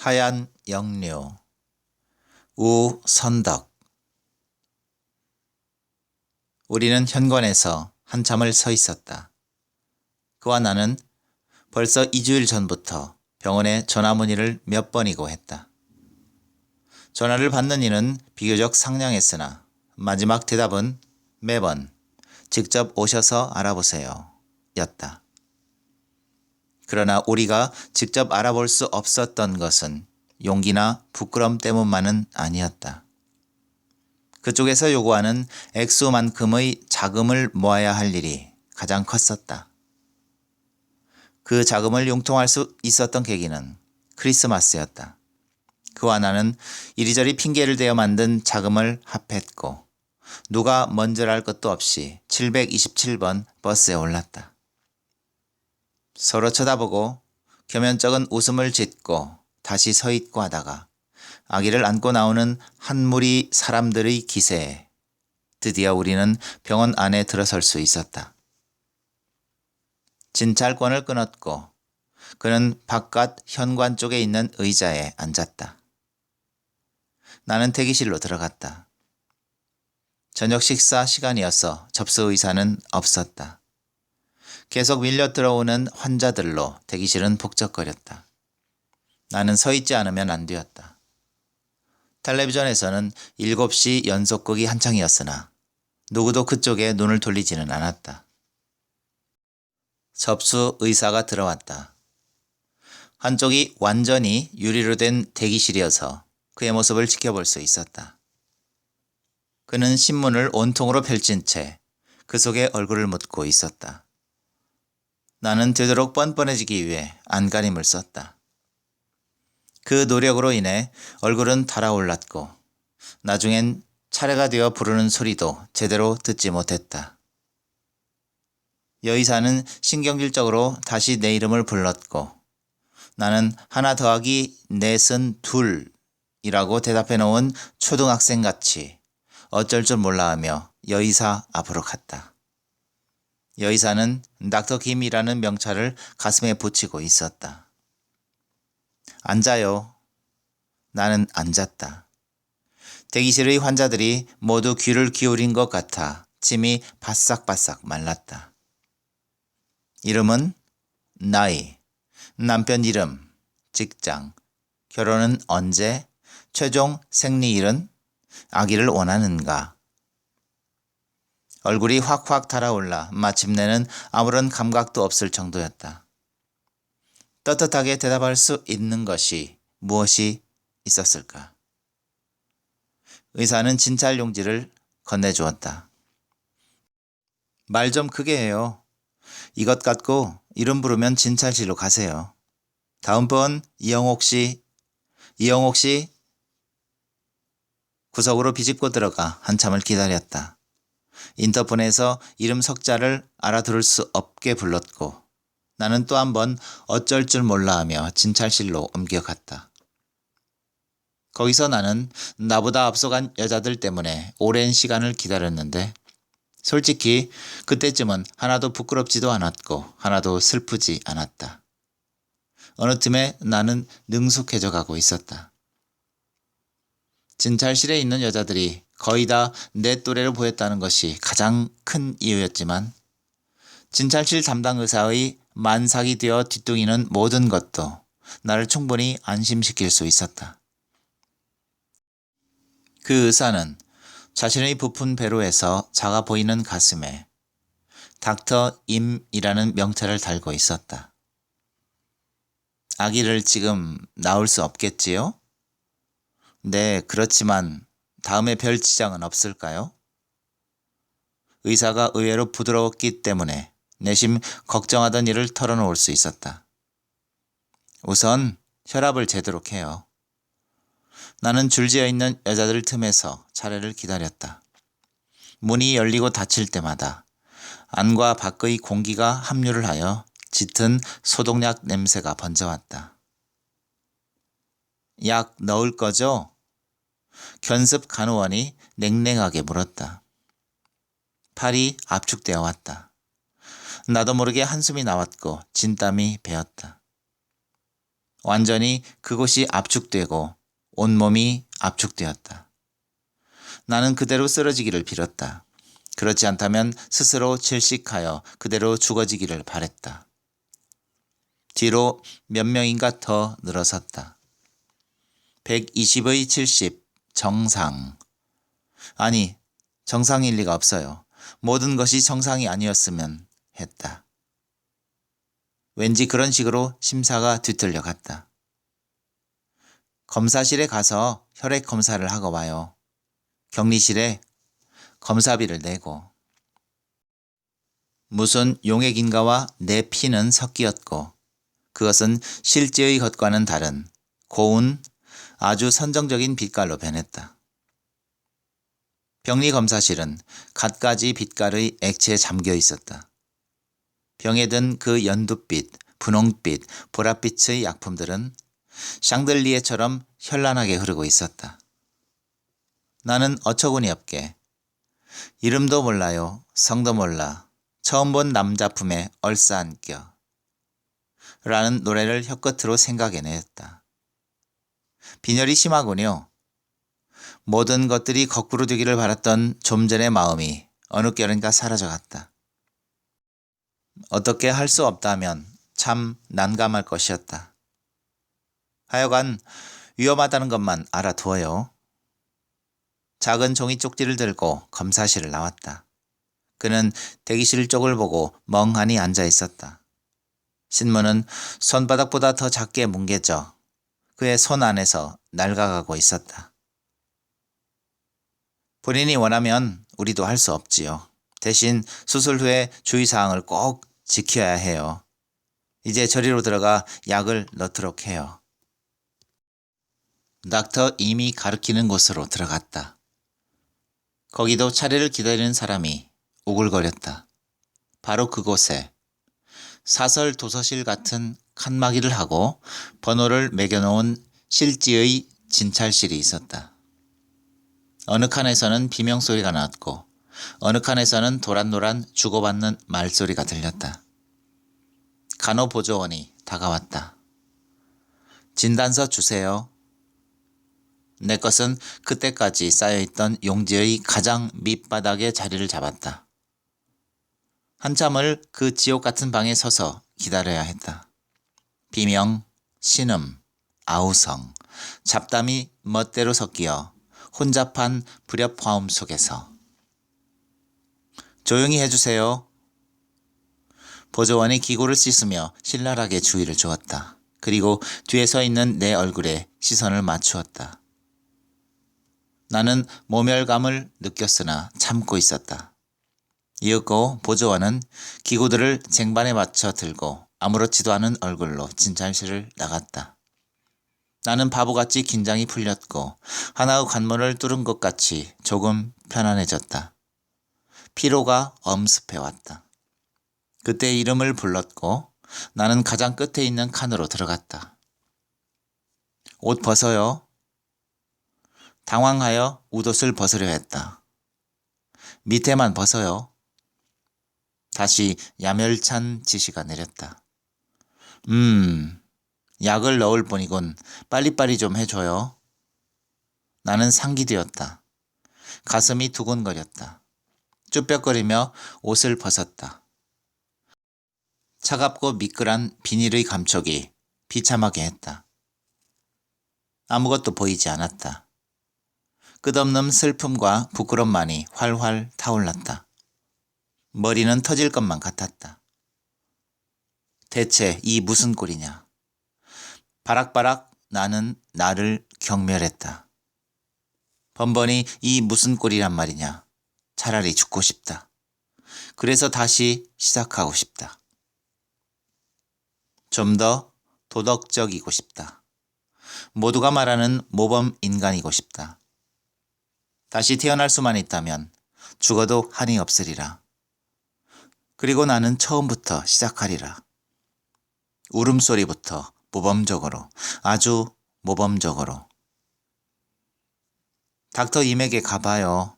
하얀 역류, 우선덕. 우리는 현관에서 한참을 서 있었다. 그와 나는 벌써 2주일 전부터 병원에 전화 문의를 몇 번이고 했다. 전화를 받는 이는 비교적 상냥했으나 마지막 대답은 매번 직접 오셔서 알아보세요 였다. 그러나 우리가 직접 알아볼 수 없었던 것은 용기나 부끄럼 때문만은 아니었다. 그쪽에서 요구하는 액수만큼의 자금을 모아야 할 일이 가장 컸었다. 그 자금을 융통할 수 있었던 계기는 크리스마스였다. 그와 나는 이리저리 핑계를 대어 만든 자금을 합했고 누가 먼저랄 것도 없이 727번 버스에 올랐다. 서로 쳐다보고 겸연쩍은 웃음을 짓고 다시 서 있고 하다가 아기를 안고 나오는 한 무리 사람들의 기세에 드디어 우리는 병원 안에 들어설 수 있었다. 진찰권을 끊었고 그는 바깥 현관 쪽에 있는 의자에 앉았다. 나는 대기실로 들어갔다. 저녁 식사 시간이어서 접수 의사는 없었다. 계속 밀려 들어오는 환자들로 대기실은 북적거렸다. 나는 서 있지 않으면 안 되었다. 텔레비전에서는 7시 연속극이 한창이었으나 누구도 그쪽에 눈을 돌리지는 않았다. 접수 의사가 들어왔다. 한쪽이 완전히 유리로 된 대기실이어서 그의 모습을 지켜볼 수 있었다. 그는 신문을 온통으로 펼친 채 그 속에 얼굴을 묻고 있었다. 나는 되도록 뻔뻔해지기 위해 안간힘을 썼다. 그 노력으로 인해 얼굴은 달아올랐고 나중엔 차례가 되어 부르는 소리도 제대로 듣지 못했다. 여의사는 신경질적으로 다시 내 이름을 불렀고 나는 하나 더하기 넷은 둘이라고 대답해 놓은 초등학생같이 어쩔 줄 몰라 하며 여의사 앞으로 갔다. 여의사는 닥터 김이라는 명찰을 가슴에 붙이고 있었다. 앉아요. 나는 앉았다. 대기실의 환자들이 모두 귀를 기울인 것 같아 침이 바싹바싹 말랐다. 이름은? 나이, 남편 이름, 직장, 결혼은 언제, 최종 생리일은, 아기를 원하는가. 얼굴이 확확 달아올라 마침내는 아무런 감각도 없을 정도였다. 떳떳하게 대답할 수 있는 것이 무엇이 있었을까? 의사는 진찰 용지를 건네주었다. 말 좀 크게 해요. 이것 갖고 이름 부르면 진찰실로 가세요. 다음 번 이영옥 씨. 이영옥 씨. 구석으로 비집고 들어가 한참을 기다렸다. 인터폰에서 이름 석자를 알아들을 수 없게 불렀고 나는 또 한 번 어쩔 줄 몰라 하며 진찰실로 옮겨갔다. 거기서 나는 나보다 앞서간 여자들 때문에 오랜 시간을 기다렸는데 솔직히 그때쯤은 하나도 부끄럽지도 않았고 하나도 슬프지 않았다. 어느 틈에 나는 능숙해져 가고 있었다. 진찰실에 있는 여자들이 거의 다 내 또래로 보였다는 것이 가장 큰 이유였지만 진찰실 담당 의사의 만삭이 되어 뒤뚱이는 모든 것도 나를 충분히 안심시킬 수 있었다. 그 의사는 자신의 부푼 배로에서 작아 보이는 가슴에 닥터 임이라는 명찰을 달고 있었다. 아기를 지금 낳을 수 없겠지요? 네, 그렇지만 다음에 별 지장은 없을까요? 의사가 의외로 부드러웠기 때문에 내심 걱정하던 일을 털어놓을 수 있었다. 우선 혈압을 재도록 해요. 나는 줄지어 있는 여자들 틈에서 차례를 기다렸다. 문이 열리고 닫힐 때마다 안과 밖의 공기가 합류를 하여 짙은 소독약 냄새가 번져왔다. 약 넣을 거죠? 견습 간호원이 냉랭하게 물었다. 팔이 압축되어 왔다. 나도 모르게 한숨이 나왔고 진땀이 배었다. 완전히 그곳이 압축되고 온몸이 압축되었다. 나는 그대로 쓰러지기를 빌었다. 그렇지 않다면 스스로 질식하여 그대로 죽어지기를 바랬다. 뒤로 몇 명인가 더 늘어섰다. 120의 70, 정상. 아니, 정상일 리가 없어요. 모든 것이 정상이 아니었으면 했다. 왠지 그런 식으로 심사가 뒤틀려 갔다. 검사실에 가서 혈액 검사를 하고 와요. 격리실에 검사비를 내고. 무슨 용액인가와 내 피는 섞였고 그것은 실제의 것과는 다른 고운 아주 선정적인 빛깔로 변했다. 병리 검사실은 갖가지 빛깔의 액체에 잠겨 있었다. 병에 든 그 연두빛, 분홍빛, 보랏빛의 약품들은 샹들리에처럼 현란하게 흐르고 있었다. 나는 어처구니 없게 이름도 몰라요, 성도 몰라, 처음 본 남자품에 얼싸안겨 라는 노래를 혀끝으로 생각해냈다. 빈혈이 심하군요. 모든 것들이 거꾸로 되기를 바랐던 좀 전의 마음이 어느 결인가 사라져갔다. 어떻게 할 수 없다면 참 난감할 것이었다. 하여간 위험하다는 것만 알아두어요. 작은 종이 쪽지를 들고 검사실을 나왔다. 그는 대기실 쪽을 보고 멍하니 앉아 있었다. 신문은 손바닥보다 더 작게 뭉개져 그의 손 안에서 낡아가고 있었다. 본인이 원하면 우리도 할 수 없지요. 대신 수술 후에 주의사항을 꼭 지켜야 해요. 이제 저리로 들어가 약을 넣도록 해요. 닥터 이미 가리키는 곳으로 들어갔다. 거기도 차례를 기다리는 사람이 우글거렸다. 바로 그곳에 사설 도서실 같은 칸막이를 하고 번호를 매겨놓은 실지의 진찰실이 있었다. 어느 칸에서는 비명소리가 났고 어느 칸에서는 도란도란 주고받는 말소리가 들렸다. 간호보조원이 다가왔다. 진단서 주세요. 내 것은 그때까지 쌓여있던 용지의 가장 밑바닥에 자리를 잡았다. 한참을 그 지옥 같은 방에 서서 기다려야 했다. 비명, 신음, 아우성, 잡담이 멋대로 섞여 혼잡한 불협화음 속에서 조용히 해주세요. 보조원이 기구를 씻으며 신랄하게 주의를 주었다. 그리고 뒤에 서 있는 내 얼굴에 시선을 맞추었다. 나는 모멸감을 느꼈으나 참고 있었다. 이윽고 보조원은 기구들을 쟁반에 맞춰 들고 아무렇지도 않은 얼굴로 진찰실을 나갔다. 나는 바보같이 긴장이 풀렸고 하나의 관문을 뚫은 것 같이 조금 편안해졌다. 피로가 엄습해왔다. 그때 이름을 불렀고 나는 가장 끝에 있는 칸으로 들어갔다. 옷 벗어요. 당황하여 웃옷을 벗으려 했다. 밑에만 벗어요. 다시 야멸찬 지시가 내렸다. 약을 넣을 뿐이군. 빨리빨리 좀 해줘요. 나는 상기되었다. 가슴이 두근거렸다. 쭈뼛거리며 옷을 벗었다. 차갑고 미끌한 비닐의 감촉이 비참하게 했다. 아무것도 보이지 않았다. 끝없는 슬픔과 부끄럼만이 활활 타올랐다. 머리는 터질 것만 같았다. 대체 이 무슨 꼴이냐. 바락바락 나는 나를 경멸했다. 번번이 이 무슨 꼴이란 말이냐. 차라리 죽고 싶다. 그래서 다시 시작하고 싶다. 좀 더 도덕적이고 싶다. 모두가 말하는 모범 인간이고 싶다. 다시 태어날 수만 있다면 죽어도 한이 없으리라. 그리고 나는 처음부터 시작하리라. 울음소리부터 모범적으로, 아주 모범적으로. 닥터 임에게 가봐요.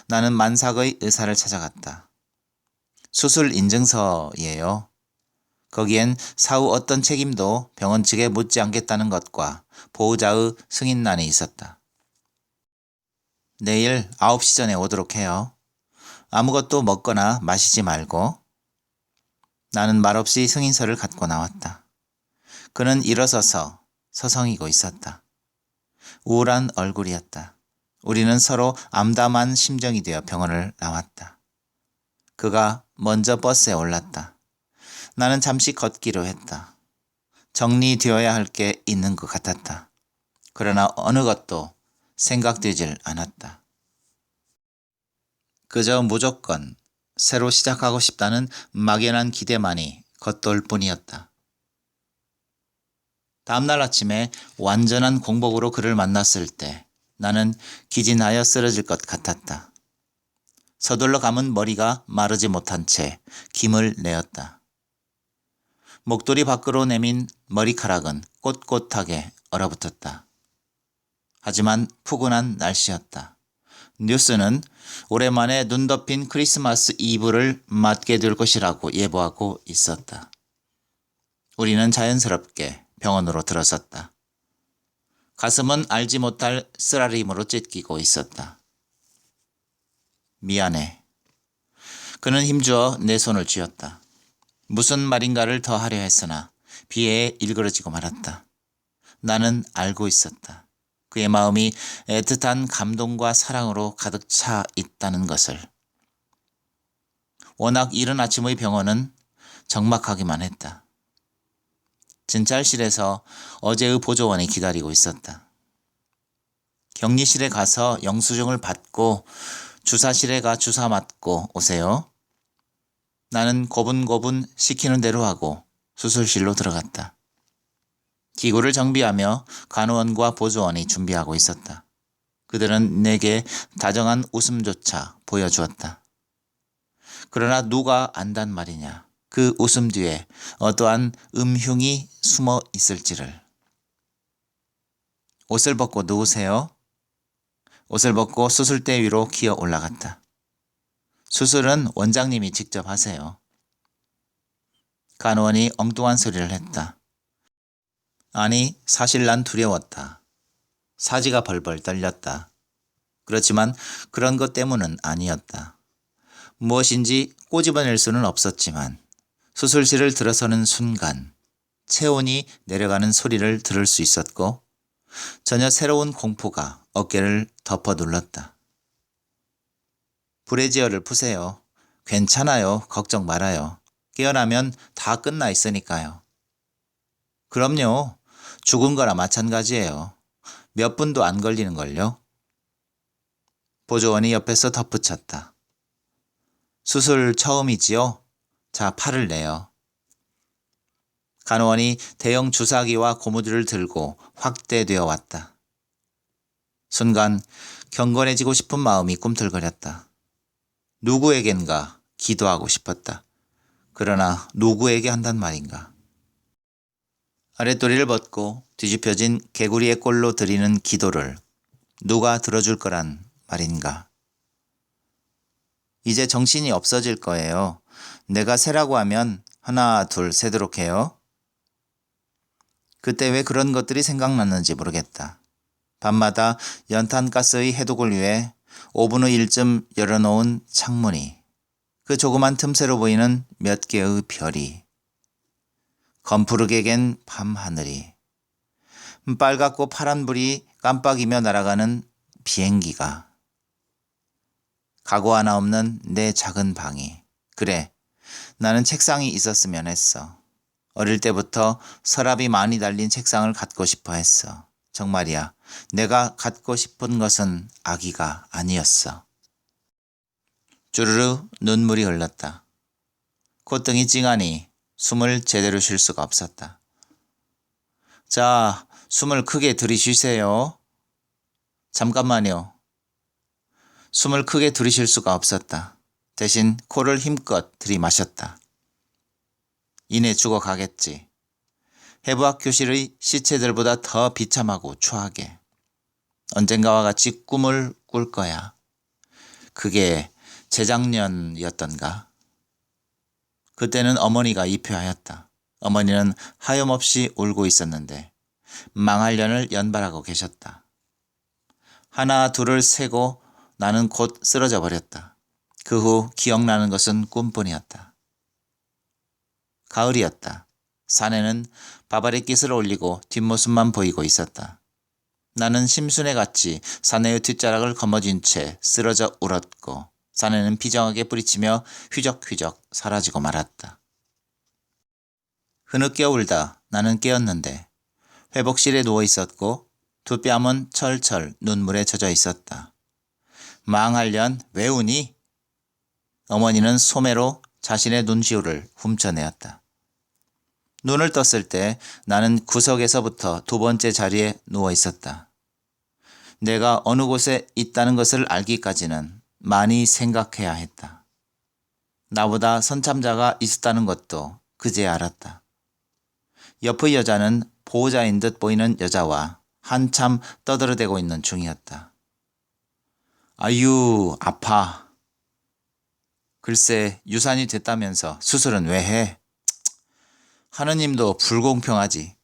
나는 만삭의 의사를 찾아갔다. 수술 인증서예요. 거기엔 사후 어떤 책임도 병원 측에 묻지 않겠다는 것과 보호자의 승인란이 있었다. 내일 9시 전에 오도록 해요. 아무것도 먹거나 마시지 말고. 나는 말없이 승인서를 갖고 나왔다. 그는 일어서서 서성이고 있었다. 우울한 얼굴이었다. 우리는 서로 암담한 심정이 되어 병원을 나왔다. 그가 먼저 버스에 올랐다. 나는 잠시 걷기로 했다. 정리되어야 할 게 있는 것 같았다. 그러나 어느 것도 생각되질 않았다. 그저 무조건 새로 시작하고 싶다는 막연한 기대만이 겉돌 뿐이었다. 다음날 아침에 완전한 공복으로 그를 만났을 때 나는 기진하여 쓰러질 것 같았다. 서둘러 감은 머리가 마르지 못한 채 김을 내었다. 목도리 밖으로 내민 머리카락은 꼿꼿하게 얼어붙었다. 하지만 푸근한 날씨였다. 뉴스는 오랜만에 눈 덮인 크리스마스 이브를 맞게 될 것이라고 예보하고 있었다. 우리는 자연스럽게 병원으로 들어섰다. 가슴은 알지 못할 쓰라림으로 찢기고 있었다. 미안해. 그는 힘주어 내 손을 쥐었다. 무슨 말인가를 더 하려 했으나 비애에 일그러지고 말았다. 나는 알고 있었다. 그의 마음이 애틋한 감동과 사랑으로 가득 차 있다는 것을. 워낙 이른 아침의 병원은 적막하기만 했다. 진찰실에서 어제의 보조원이 기다리고 있었다. 격리실에 가서 영수증을 받고 주사실에 가 주사 맞고 오세요. 나는 고분고분 시키는 대로 하고 수술실로 들어갔다. 기구를 정비하며 간호원과 보조원이 준비하고 있었다. 그들은 내게 다정한 웃음조차 보여주었다. 그러나 누가 안단 말이냐. 그 웃음 뒤에 어떠한 음흉이 숨어 있을지를. 옷을 벗고 누우세요. 옷을 벗고 수술대 위로 기어 올라갔다. 수술은 원장님이 직접 하세요. 간호원이 엉뚱한 소리를 했다. 아니, 사실 난 두려웠다. 사지가 벌벌 떨렸다. 그렇지만 그런 것 때문은 아니었다. 무엇인지 꼬집어낼 수는 없었지만 수술실을 들어서는 순간 체온이 내려가는 소리를 들을 수 있었고 전혀 새로운 공포가 어깨를 덮어 눌렀다. 브래지어를 푸세요. 괜찮아요. 걱정 말아요. 깨어나면 다 끝나 있으니까요. 그럼요. 죽은 거나 마찬가지예요. 몇 분도 안 걸리는걸요. 보조원이 옆에서 덧붙였다. 수술 처음이지요? 자, 팔을 내요. 간호원이 대형 주사기와 고무줄을 들고 확대되어 왔다. 순간 경건해지고 싶은 마음이 꿈틀거렸다. 누구에겐가 기도하고 싶었다. 그러나 누구에게 한단 말인가. 아랫도리를 벗고 뒤집혀진 개구리의 꼴로 드리는 기도를 누가 들어줄 거란 말인가. 이제 정신이 없어질 거예요. 내가 세라고 하면 하나, 둘, 세도록 해요. 그때 왜 그런 것들이 생각났는지 모르겠다. 밤마다 연탄가스의 해독을 위해 5분의 1쯤 열어놓은 창문이, 그 조그만 틈새로 보이는 몇 개의 별이, 검푸르게 갠 밤하늘이, 빨갛고 파란불이 깜빡이며 날아가는 비행기가, 가구 하나 없는 내 작은 방이. 그래, 나는 책상이 있었으면 했어. 어릴 때부터 서랍이 많이 달린 책상을 갖고 싶어 했어. 정말이야. 내가 갖고 싶은 것은 아기가 아니었어. 주르르 눈물이 흘렀다. 콧등이 찡하니 숨을 제대로 쉴 수가 없었다. 자, 숨을 크게 들이쉬세요. 잠깐만요. 숨을 크게 들이쉴 수가 없었다. 대신 코를 힘껏 들이마셨다. 이내 죽어가겠지. 해부학 교실의 시체들보다 더 비참하고 추하게. 언젠가와 같이 꿈을 꿀 거야. 그게 재작년이었던가. 그때는 어머니가 입회하였다. 어머니는 하염없이 울고 있었는데 망할 년을 연발하고 계셨다. 하나 둘을 세고 나는 곧 쓰러져 버렸다. 그 후 기억나는 것은 꿈뿐이었다. 가을이었다. 산에는 바바리깃을 올리고 뒷모습만 보이고 있었다. 나는 심순애같이 사내의 뒷자락을 거머쥔 채 쓰러져 울었고 사내는 비정하게 뿌리치며 휘적휘적 사라지고 말았다. 흐느껴 울다 나는 깨었는데 회복실에 누워 있었고 두 뺨은 철철 눈물에 젖어 있었다. 망할년 왜 우니? 어머니는 소매로 자신의 눈시울을 훔쳐내었다. 눈을 떴을 때 나는 구석에서부터 두 번째 자리에 누워 있었다. 내가 어느 곳에 있다는 것을 알기까지는 많이 생각해야 했다. 나보다 선참자가 있었다는 것도 그제야 알았다. 옆의 여자는 보호자인 듯 보이는 여자와 한참 떠들어대고 있는 중이었다. 아유, 아파. 글쎄, 유산이 됐다면서 수술은 왜 해? 하느님도 불공평하지.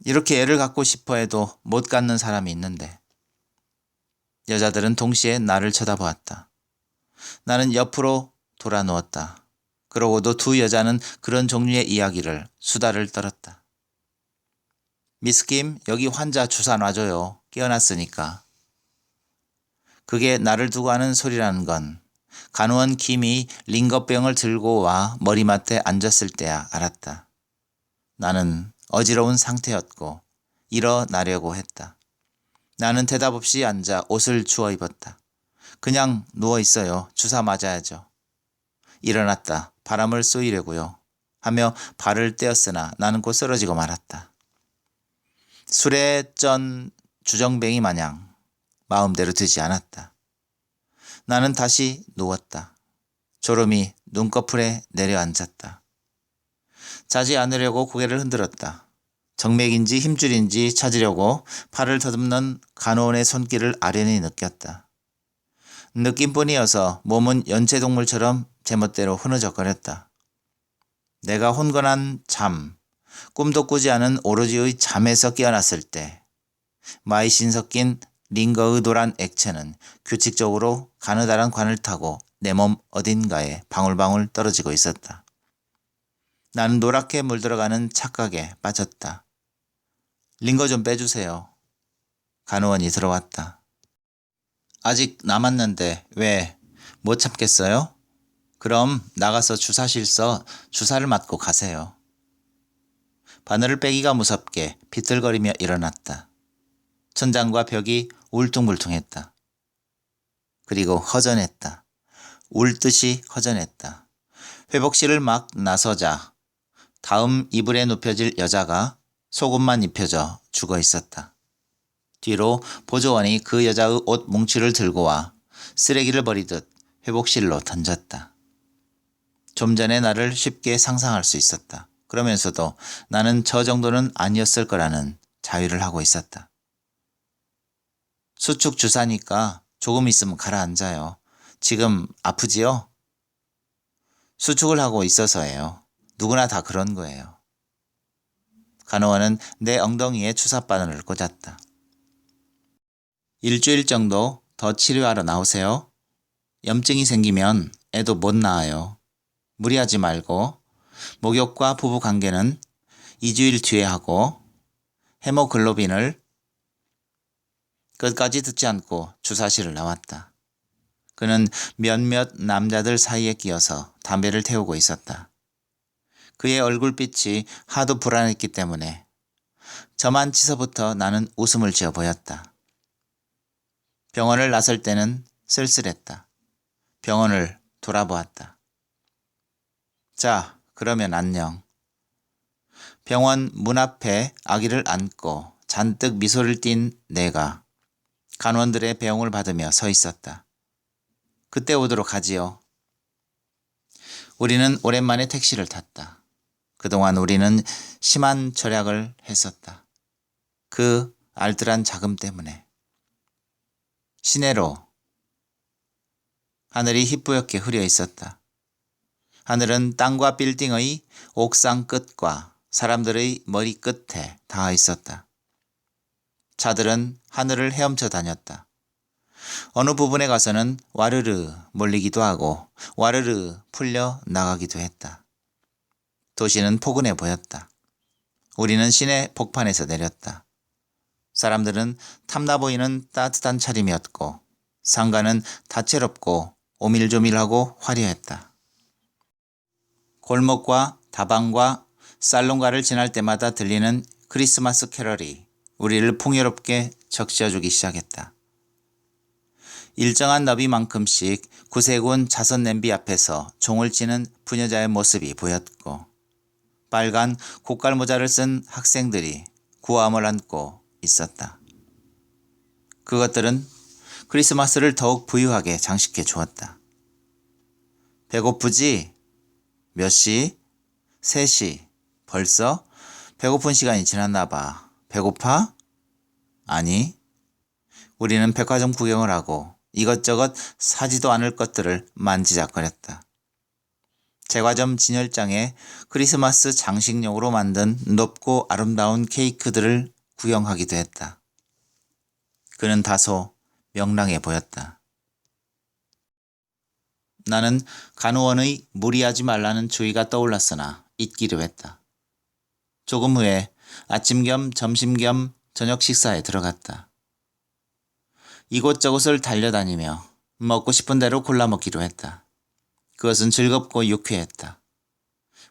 이렇게 애를 갖고 싶어 해도 못 갖는 사람이 있는데. 여자들은 동시에 나를 쳐다보았다. 나는 옆으로 돌아 누웠다. 그러고도 두 여자는 그런 종류의 이야기를 수다를 떨었다. 미스 김, 여기 환자 주사 놔줘요. 깨어났으니까. 그게 나를 두고 하는 소리라는 건 간호원 김이 링거병을 들고 와 머리맡에 앉았을 때야 알았다. 나는 어지러운 상태였고 일어나려고 했다. 나는 대답 없이 앉아 옷을 주워 입었다. 그냥 누워 있어요. 주사 맞아야죠. 일어났다. 바람을 쏘이려고요. 하며 발을 떼었으나 나는 곧 쓰러지고 말았다. 술에 쩐 주정뱅이 마냥 마음대로 되지 않았다. 나는 다시 누웠다. 졸음이 눈꺼풀에 내려앉았다. 자지 않으려고 고개를 흔들었다. 정맥인지 힘줄인지 찾으려고 팔을 더듬는 간호원의 손길을 아련히 느꼈다. 느낌뿐이어서 몸은 연체동물처럼 제멋대로 흐느적거렸다. 내가 혼건한 잠, 꿈도 꾸지 않은 오로지의 잠에서 깨어났을 때 마이신 섞인 링거의 노란 액체는 규칙적으로 가느다란 관을 타고 내 몸 어딘가에 방울방울 떨어지고 있었다. 나는 노랗게 물들어가는 착각에 빠졌다. 링거 좀 빼주세요. 간호원이 들어왔다. 아직 남았는데 왜 못 참겠어요? 그럼 나가서 주사실 써 주사를 맞고 가세요. 바늘을 빼기가 무섭게 비틀거리며 일어났다. 천장과 벽이 울퉁불퉁했다. 그리고 허전했다. 울듯이 허전했다. 회복실을 막 나서자 다음 이불에 눕혀질 여자가 속옷만 입혀져 죽어 있었다. 뒤로 보조원이 그 여자의 옷 뭉치를 들고 와 쓰레기를 버리듯 회복실로 던졌다. 좀 전에 나를 쉽게 상상할 수 있었다. 그러면서도 나는 저 정도는 아니었을 거라는 자위를 하고 있었다. 수축 주사니까 조금 있으면 가라앉아요. 지금 아프지요? 수축을 하고 있어서예요. 누구나 다 그런 거예요. 간호원은 내 엉덩이에 주사바늘을 꽂았다. 일주일 정도 더 치료하러 나오세요. 염증이 생기면 애도 못 낳아요. 무리하지 말고 목욕과 부부관계는 2주일 뒤에 하고 헤모글로빈을 끝까지 듣지 않고 주사실을 나왔다. 그는 몇몇 남자들 사이에 끼어서 담배를 태우고 있었다. 그의 얼굴빛이 하도 불안했기 때문에 저만 치서부터 나는 웃음을 지어 보였다. 병원을 나설 때는 쓸쓸했다. 병원을 돌아보았다. 자, 그러면 안녕. 병원 문 앞에 아기를 안고 잔뜩 미소를 띤 내가 간원들의 배웅을 받으며 서 있었다. 그때 오도록 하지요. 우리는 오랜만에 택시를 탔다. 그동안 우리는 심한 절약을 했었다. 그 알뜰한 자금 때문에. 시내로 하늘이 희뿌옇게 흐려 있었다. 하늘은 땅과 빌딩의 옥상 끝과 사람들의 머리 끝에 닿아 있었다. 차들은 하늘을 헤엄쳐 다녔다. 어느 부분에 가서는 와르르 몰리기도 하고 와르르 풀려 나가기도 했다. 도시는 포근해 보였다. 우리는 시내 복판에서 내렸다. 사람들은 탐나 보이는 따뜻한 차림이었고 상가는 다채롭고 오밀조밀하고 화려했다. 골목과 다방과 살롱가를 지날 때마다 들리는 크리스마스 캐럴이 우리를 풍요롭게 적셔주기 시작했다. 일정한 너비만큼씩 구세군 자선 냄비 앞에서 종을 치는 부녀자의 모습이 보였고 빨간 고깔 모자를 쓴 학생들이 구암을 안고 있었다. 그것들은 크리스마스를 더욱 부유하게 장식해 주었다. 배고프지? 몇 시? 3시. 벌써? 배고픈 시간이 지났나 봐. 배고파? 아니. 우리는 백화점 구경을 하고 이것저것 사지도 않을 것들을 만지작거렸다. 제과점 진열장에 크리스마스 장식용으로 만든 높고 아름다운 케이크들을 구경하기도 했다. 그는 다소 명랑해 보였다. 나는 간호원의 무리하지 말라는 주의가 떠올랐으나 잊기로 했다. 조금 후에 아침 겸 점심 겸 저녁 식사에 들어갔다. 이곳저곳을 달려다니며 먹고 싶은 대로 골라 먹기로 했다. 그것은 즐겁고 유쾌했다.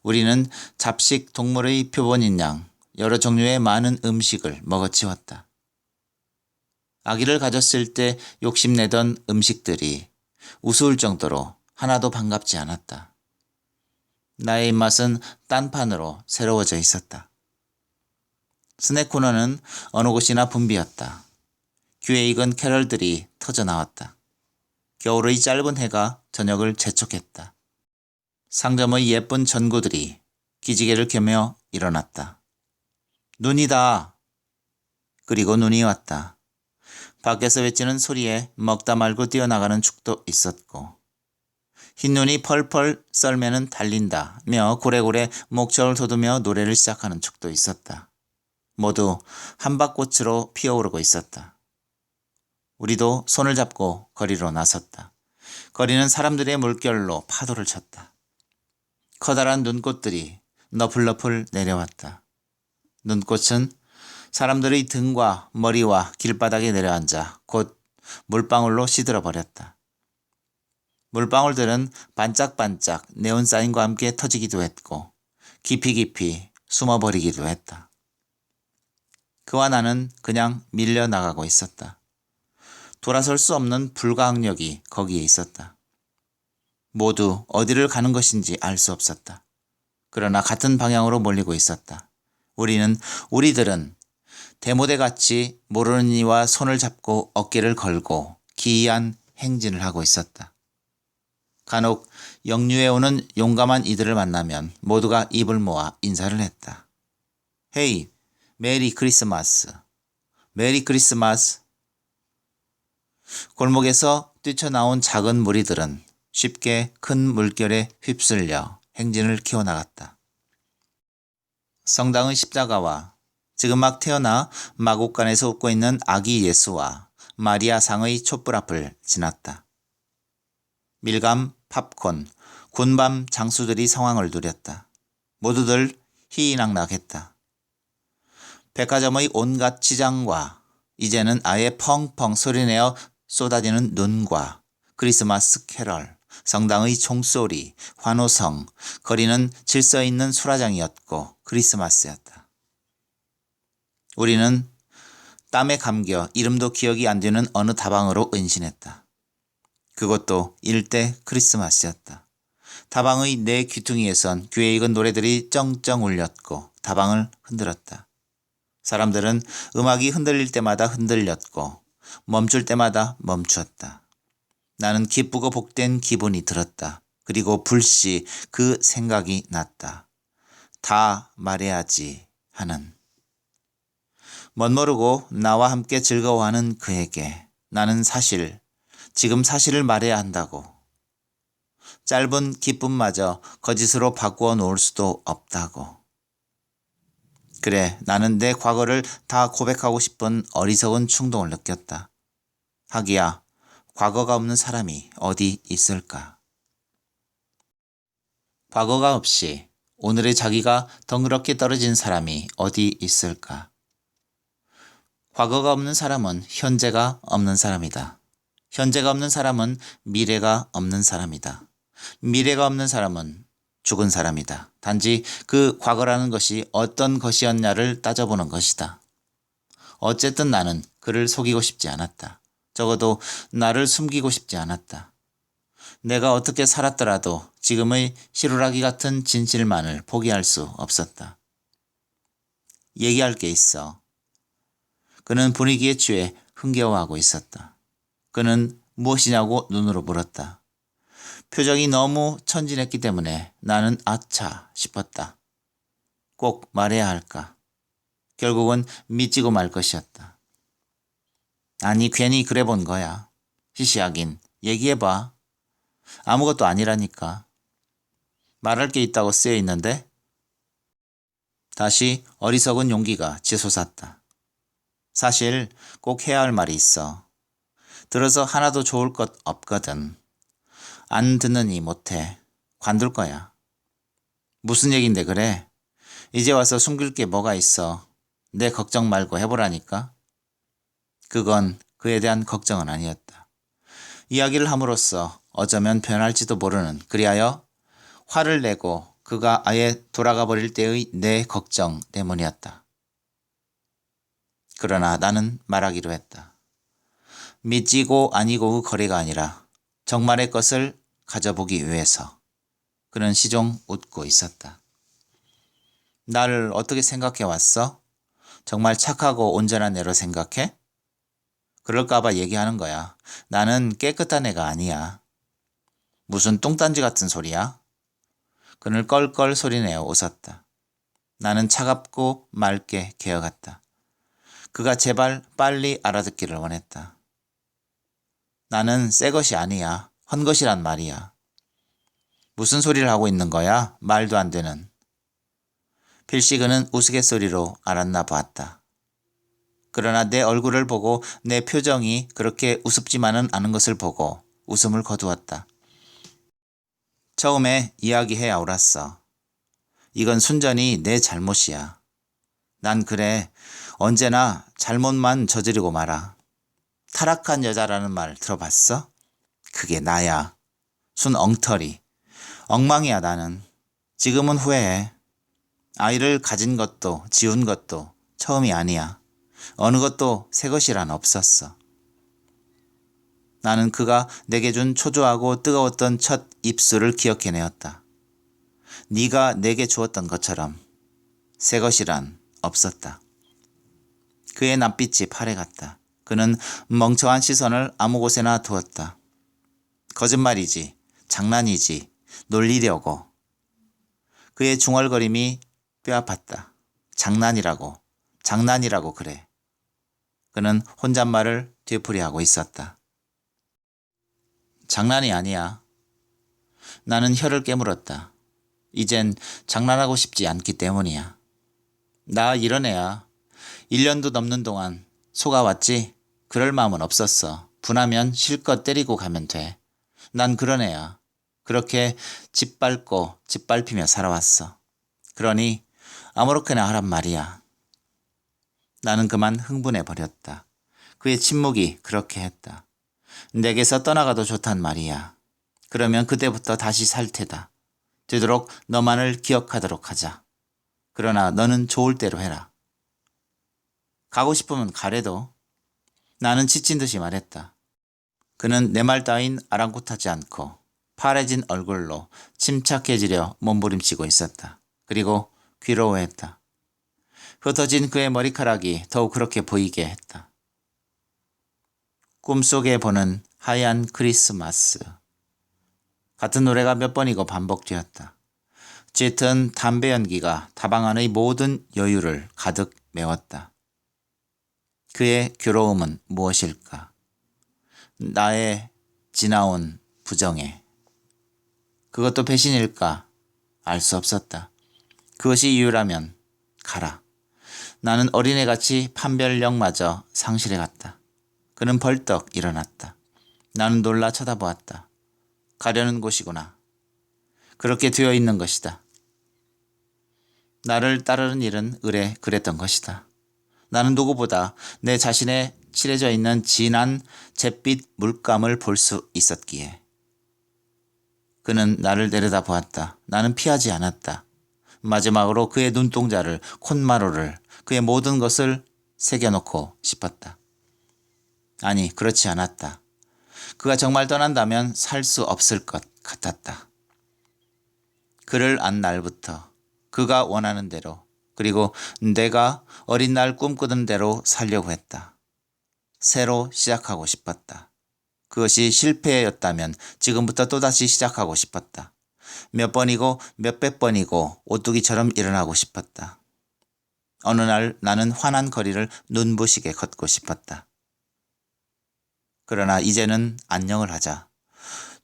우리는 잡식 동물의 표본인 양 여러 종류의 많은 음식을 먹어치웠다. 아기를 가졌을 때 욕심내던 음식들이 우스울 정도로 하나도 반갑지 않았다. 나의 입맛은 딴판으로 새로워져 있었다. 스낵 코너는 어느 곳이나 붐비었다. 귀에 익은 캐럴들이 터져나왔다. 겨울의 짧은 해가 저녁을 재촉했다. 상점의 예쁜 전구들이 기지개를 켜며 일어났다. 눈이다. 그리고 눈이 왔다. 밖에서 외치는 소리에 먹다 말고 뛰어나가는 축도 있었고 흰눈이 펄펄 썰매는 달린다며 고래고래 목청을 돋우며 노래를 시작하는 축도 있었다. 모두 한박꽃으로 피어오르고 있었다. 우리도 손을 잡고 거리로 나섰다. 거리는 사람들의 물결로 파도를 쳤다. 커다란 눈꽃들이 너플너플 내려왔다. 눈꽃은 사람들의 등과 머리와 길바닥에 내려앉아 곧 물방울로 시들어 버렸다. 물방울들은 반짝반짝 네온사인과 함께 터지기도 했고 깊이 깊이 숨어버리기도 했다. 그와 나는 그냥 밀려나가고 있었다. 돌아설 수 없는 불가항력이 거기에 있었다. 모두 어디를 가는 것인지 알 수 없었다. 그러나 같은 방향으로 몰리고 있었다. 우리들은 대모대같이 모르는 이와 손을 잡고 어깨를 걸고 기이한 행진을 하고 있었다. 간혹 역류해 오는 용감한 이들을 만나면 모두가 입을 모아 인사를 했다. 헤이, 메리 크리스마스. 메리 크리스마스. 골목에서 뛰쳐나온 작은 무리들은 쉽게 큰 물결에 휩쓸려 행진을 키워나갔다. 성당의 십자가와 지금 막 태어나 마곡간에서 웃고 있는 아기 예수와 마리아 상의 촛불 앞을 지났다. 밀감, 팝콘, 군밤 장수들이 상황을 누렸다. 모두들 희희낙낙했다. 백화점의 온갖 치장과 이제는 아예 펑펑 소리내어 쏟아지는 눈과 크리스마스 캐럴, 성당의 총소리, 환호성, 거리는 질서 있는 수라장이었고 크리스마스였다. 우리는 땀에 감겨 이름도 기억이 안 되는 어느 다방으로 은신했다. 그것도 일대 크리스마스였다. 다방의 네 귀퉁이에선 귀에 익은 노래들이 쩡쩡 울렸고 다방을 흔들었다. 사람들은 음악이 흔들릴 때마다 흔들렸고 멈출 때마다 멈추었다. 나는 기쁘고 복된 기분이 들었다. 그리고 불시 그 생각이 났다. 다 말해야지 하는. 멋모르고 나와 함께 즐거워하는 그에게 나는 지금 사실을 말해야 한다고. 짧은 기쁨마저 거짓으로 바꾸어 놓을 수도 없다고. 그래, 나는 내 과거를 다 고백하고 싶은 어리석은 충동을 느꼈다. 하기야, 과거가 없는 사람이 어디 있을까? 과거가 없이 오늘의 자기가 덩그렇게 떨어진 사람이 어디 있을까? 과거가 없는 사람은 현재가 없는 사람이다. 현재가 없는 사람은 미래가 없는 사람이다. 미래가 없는 사람은 죽은 사람이다. 단지 그 과거라는 것이 어떤 것이었냐를 따져보는 것이다. 어쨌든 나는 그를 속이고 싶지 않았다. 적어도 나를 숨기고 싶지 않았다. 내가 어떻게 살았더라도 지금의 시루라기 같은 진실만을 포기할 수 없었다. 얘기할 게 있어. 그는 분위기에 취해 흥겨워하고 있었다. 그는 무엇이냐고 눈으로 물었다. 표정이 너무 천진했기 때문에 나는 아차 싶었다. 꼭 말해야 할까? 결국은 미치고 말 것이었다. 아니, 괜히 그래 본 거야. 시시하긴. 얘기해봐. 아무것도 아니라니까. 말할 게 있다고 쓰여 있는데? 다시 어리석은 용기가 치솟았다. 사실 꼭 해야 할 말이 있어. 들어서 하나도 좋을 것 없거든. 안 듣느니 못해. 관둘 거야. 무슨 얘긴데 그래? 이제 와서 숨길 게 뭐가 있어. 내 걱정 말고 해보라니까. 그건 그에 대한 걱정은 아니었다. 이야기를 함으로써 어쩌면 변할지도 모르는, 그리하여 화를 내고 그가 아예 돌아가 버릴 때의 내 걱정 때문이었다. 그러나 나는 말하기로 했다. 미치고 아니고의 거래가 아니라 정말의 것을 가져보기 위해서. 그는 시종 웃고 있었다. 나를 어떻게 생각해 왔어? 정말 착하고 온전한 애로 생각해? 그럴까봐 얘기하는 거야. 나는 깨끗한 애가 아니야. 무슨 뚱딴지 같은 소리야? 그는 껄껄 소리내어 웃었다. 나는 차갑고 맑게 개어갔다. 그가 제발 빨리 알아듣기를 원했다. 나는 새 것이 아니야. 헌 것이란 말이야. 무슨 소리를 하고 있는 거야? 말도 안 되는. 필시 그는 우스갯소리로 알았나 보았다. 그러나 내 얼굴을 보고 내 표정이 그렇게 우습지만은 않은 것을 보고 웃음을 거두었다. 처음에 이야기해 옳았어. 이건 순전히 내 잘못이야. 난 그래. 언제나 잘못만 저지르고 말아. 타락한 여자라는 말 들어봤어? 그게 나야. 순 엉터리. 엉망이야 나는. 지금은 후회해. 아이를 가진 것도 지운 것도 처음이 아니야. 어느 것도 새 것이란 없었어. 나는 그가 내게 준 초조하고 뜨거웠던 첫 입술을 기억해내었다. 네가 내게 주었던 것처럼 새 것이란 없었다. 그의 낯빛이 파래갔다. 그는 멍청한 시선을 아무 곳에나 두었다. 거짓말이지, 장난이지, 놀리려고. 그의 중얼거림이 뼈아팠다. 장난이라고 그래. 그는 혼잣말을 되풀이하고 있었다. 장난이 아니야. 나는 혀를 깨물었다. 이젠 장난하고 싶지 않기 때문이야. 나 이런 애야. 1년도 넘는 동안 속아왔지? 그럴 마음은 없었어. 분하면 실컷 때리고 가면 돼. 난 그런 애야. 그렇게 짓밟고 짓밟히며 살아왔어. 그러니 아무렇게나 하란 말이야. 나는 그만 흥분해버렸다. 그의 침묵이 그렇게 했다. 내게서 떠나가도 좋단 말이야. 그러면 그때부터 다시 살 테다. 되도록 너만을 기억하도록 하자. 그러나 너는 좋을 대로 해라. 가고 싶으면 가래도. 나는 지친 듯이 말했다. 그는 내 말 따윈 아랑곳하지 않고 파래진 얼굴로 침착해지려 몸부림치고 있었다. 그리고 귀로워했다. 흩어진 그의 머리카락이 더욱 그렇게 보이게 했다. 꿈속에 보는 하얀 크리스마스. 같은 노래가 몇 번이고 반복되었다. 짙은 담배 연기가 다방 안의 모든 여유를 가득 메웠다. 그의 괴로움은 무엇일까? 나의 지나온 부정에. 그것도 배신일까? 알 수 없었다. 그것이 이유라면 가라. 나는 어린애같이 판별력마저 상실해갔다. 그는 벌떡 일어났다. 나는 놀라 쳐다보았다. 가려는 곳이구나. 그렇게 되어 있는 것이다. 나를 따르는 일은 의례 그랬던 것이다. 나는 누구보다 내 자신에 칠해져 있는 진한 잿빛 물감을 볼 수 있었기에. 그는 나를 내려다보았다. 나는 피하지 않았다. 마지막으로 그의 눈동자를, 콧마루를, 그의 모든 것을 새겨놓고 싶었다. 아니, 그렇지 않았다. 그가 정말 떠난다면 살 수 없을 것 같았다. 그를 안 날부터 그가 원하는 대로, 그리고 내가 어린 날 꿈꾸던 대로 살려고 했다. 새로 시작하고 싶었다. 그것이 실패였다면 지금부터 또다시 시작하고 싶었다. 몇 번이고 몇백 번이고 오뚜기처럼 일어나고 싶었다. 어느 날 나는 환한 거리를 눈부시게 걷고 싶었다. 그러나 이제는 안녕을 하자.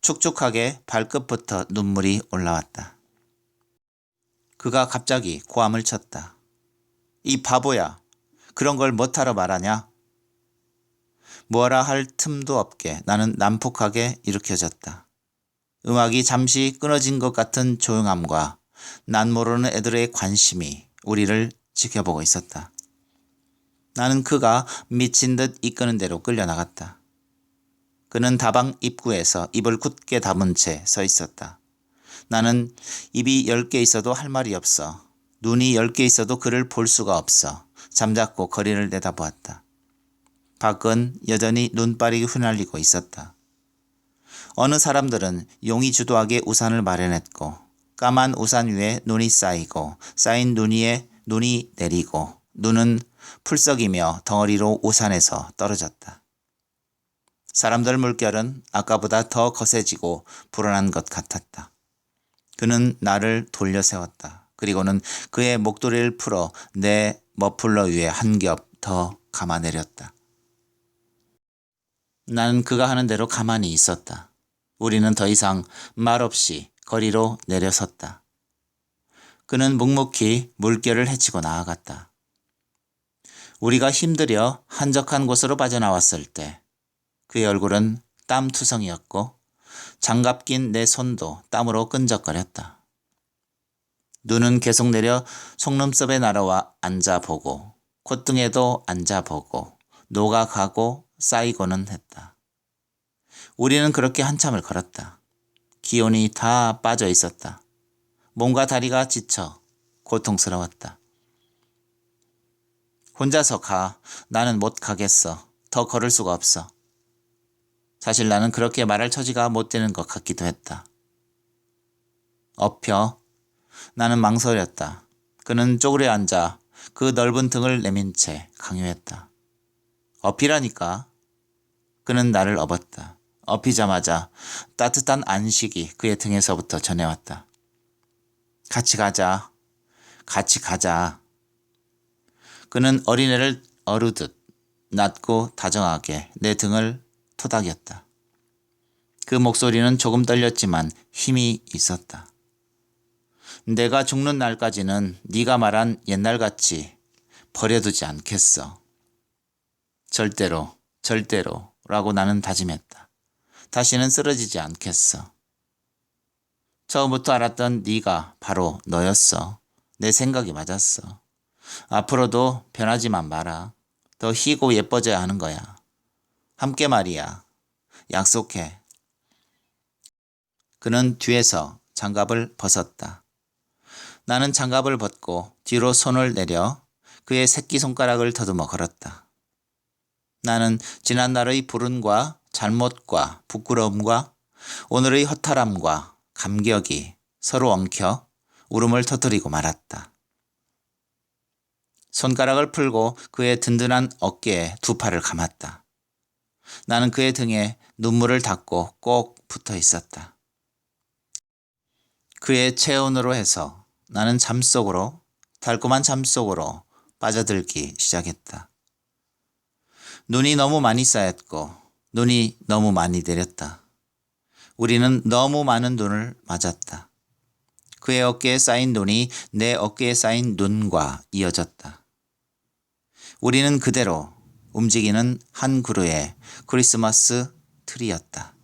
축축하게 발끝부터 눈물이 올라왔다. 그가 갑자기 고함을 쳤다. 이 바보야. 그런 걸 못하러 말하냐? 뭐라 할 틈도 없게 나는 난폭하게 일으켜졌다. 음악이 잠시 끊어진 것 같은 조용함과 난 모르는 애들의 관심이 우리를 지켜보고 있었다. 나는 그가 미친 듯 이끄는 대로 끌려나갔다. 그는 다방 입구에서 입을 굳게 다문 채 서 있었다. 나는 입이 10개 있어도 할 말이 없어. 눈이 10개 있어도 그를 볼 수가 없어. 잠자코 거리를 내다보았다. 밖은 여전히 눈발이 휘날리고 있었다. 어느 사람들은 용이 주도하게 우산을 마련했고 까만 우산 위에 눈이 쌓이고 쌓인 눈 위에 눈이 내리고 눈은 풀썩이며 덩어리로 우산에서 떨어졌다. 사람들 물결은 아까보다 더 거세지고 불어난 것 같았다. 그는 나를 돌려 세웠다. 그리고는 그의 목도리를 풀어 내 머플러 위에 한 겹 더 감아내렸다. 나는 그가 하는 대로 가만히 있었다. 우리는 더 이상 말없이 거리로 내려섰다. 그는 묵묵히 물결을 헤치고 나아갔다. 우리가 힘들여 한적한 곳으로 빠져나왔을 때 그의 얼굴은 땀투성이었고 장갑 낀 내 손도 땀으로 끈적거렸다. 눈은 계속 내려 속눈썹에 날아와 앉아보고 콧등에도 앉아보고 녹아가고 쌓이고는 했다. 우리는 그렇게 한참을 걸었다. 기운이 다 빠져 있었다. 몸과 다리가 지쳐 고통스러웠다. 혼자서 가. 나는 못 가겠어. 더 걸을 수가 없어. 사실 나는 그렇게 말할 처지가 못 되는 것 같기도 했다. 엎혀. 나는 망설였다. 그는 쪼그려 앉아 그 넓은 등을 내민 채 강요했다. 엎이라니까. 그는 나를 업었다. 엎이자마자 따뜻한 안식이 그의 등에서부터 전해왔다. 같이 가자. 같이 가자. 그는 어린애를 어루듯 낮고 다정하게 내 등을 토닥였다. 그 목소리는 조금 떨렸지만 힘이 있었다. 내가 죽는 날까지는 네가 말한 옛날같이 버려두지 않겠어. 절대로, 절대로 라고 나는 다짐했다. 다시는 쓰러지지 않겠어. 처음부터 알았던 네가 바로 너였어. 내 생각이 맞았어. 앞으로도 변하지만 마라. 더 희고 예뻐져야 하는 거야. 함께 말이야. 약속해. 그는 뒤에서 장갑을 벗었다. 나는 장갑을 벗고 뒤로 손을 내려 그의 새끼손가락을 더듬어 걸었다. 나는 지난날의 불운과 잘못과 부끄러움과 오늘의 허탈함과 감격이 서로 엉켜 울음을 터뜨리고 말았다. 손가락을 풀고 그의 든든한 어깨에 두 팔을 감았다. 나는 그의 등에 눈물을 닦고 꼭 붙어 있었다. 그의 체온으로 해서 나는 잠속으로, 달콤한 잠속으로 빠져들기 시작했다. 눈이 너무 많이 쌓였고 눈이 너무 많이 내렸다. 우리는 너무 많은 눈을 맞았다. 그의 어깨에 쌓인 눈이 내 어깨에 쌓인 눈과 이어졌다. 우리는 그대로 움직이는 한 그루의 크리스마스 트리였다.